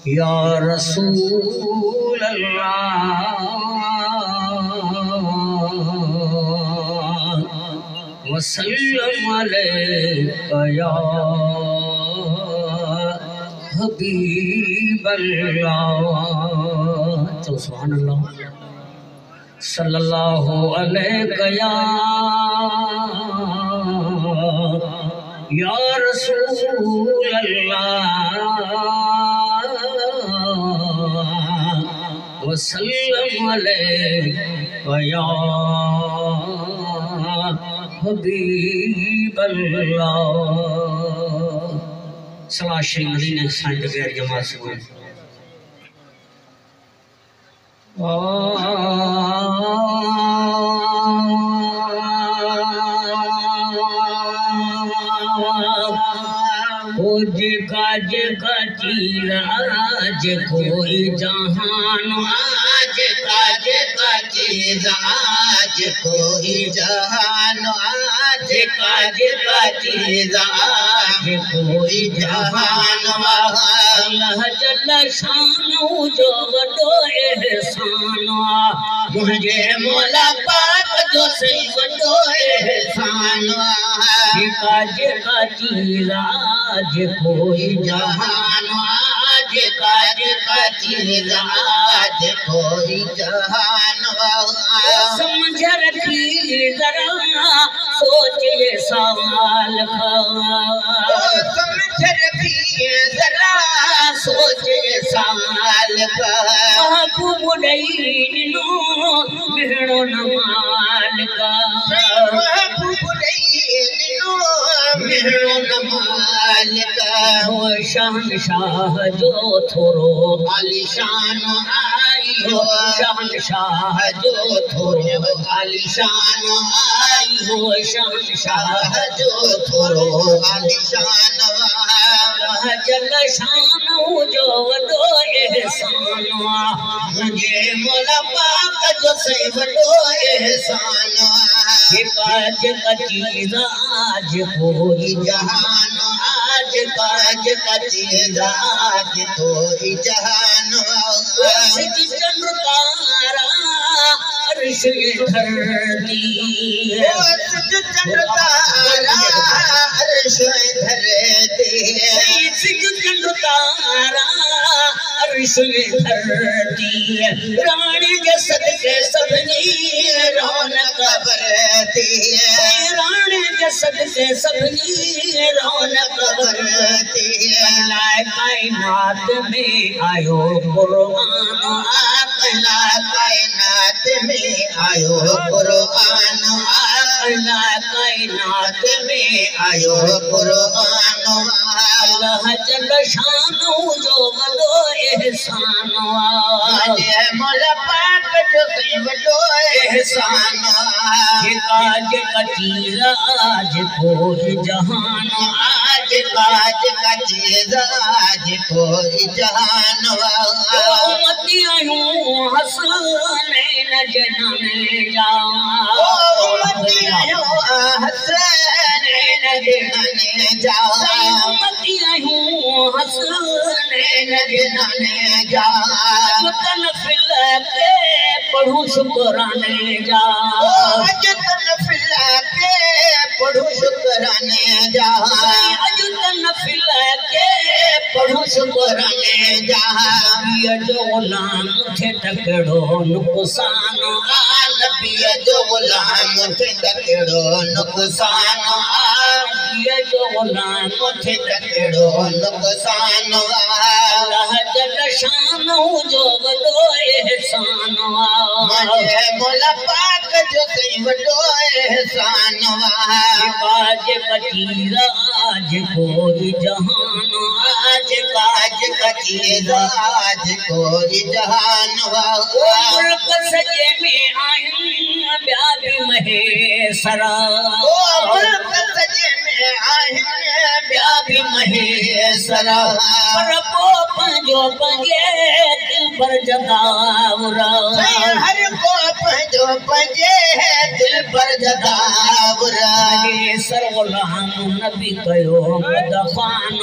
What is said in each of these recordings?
یا رسول اللہ وسلم علیک یا حبیب اللہ تو سبحان اللہ صلی اللہ علیہ یا رسول اللہ وسلم علیہ یا حبیب اللہ صلاة شریف مدینہ سائن دبیر جماعت سکون جگہ جگہ چیز آج کوئی جہان آج کا جگہ چیز آج کوئی جہان آج کا جگہ چیز آج کوئی جہان اللہ جل شانو جو وڈو احسان مجھے مولا پاک جو سی وڈو احسان جگہ جگہ چیز آج کوئی جہان آج کا جگہ چیز آج کوئی جہان سمجھ رکھی ذرا سوچے سوال سمجھ رکھی ذرا سوچے سوال محبوب نہیں نو بہنو نمال کا محبوب نہیں نو بہنو نمال کا وہ شہنشاہ جو تھورو علی شان آئی ہو شہنشاہ جو تھورو علی شان آئی ہو شہنشاہ جو تھورو علی شان جل شان جو وڈو احسان مجھے مولا پاک جو سے وڈو احسان کاج کا چیز آج کوئی جہان آج کاج کا چیز آج کوئی جہان سج چند تارا عرش دھرتی سج چند تارا عرش دھرتی سج چند تارا عرش دھرتی رانی کے صدقے سبنی رونق برتی رانی کے صدقے سبنی رونق برتی اللہ کائنات میں آیو قرآن اللہ کائنات میں آیو قرآن اللہ کائنات میں آیو قرآن اللہ جل شانو جو وڈو احسان مجھے مولا پاک جو سے وڈو احسان کاج کا چیز آج کوئی جہان آج کاج کا چیز آج کوئی جہان امتی آیوں حسنین جنانے جا امتی آیوں حسنین جنانے جا امتی آیوں حسنین جنانے جا تنفل کے پڑھوں شکرانے جا تنفل کے پڑھوں شکرانے جا تنفل کے پڑھوں شکرانے جا نبی جو غلام تھے ٹکڑو نقصان نبی جو غلام تھے ٹکڑو نقصان نبی جو غلام تھے ٹکڑو نقصان اللہ جل شانو جو وڈو احسان مجھے مولا پاک جو سی وڈو احسان کاج کا چیز آج کوئی جہان آج کاج کا چیز آج کوئی جہان ملک سجے میں آئیں بیا بھی مہیسرا ملک سجے میں آئیں بیا بھی مہیسرا پر کو پنجو پنجے دل پر جداورا ہر کو پنجو پنجے دل پر جداورا سر غلام نبی کہو مدخان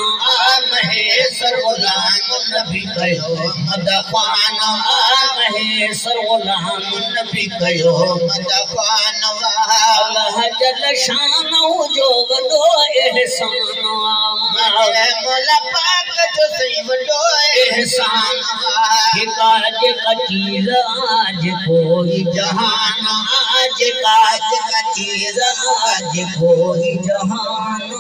مہیسر غلام نبی کہو مدخوان مہیسر غلام نبی کہو مدخوان اللہ جل شانو جو وڈو احسان مولا پاک جو سی وڈو احسان کاج کا چیز آج کوئی جہان آج کاج کا چیز آج کوئی جہان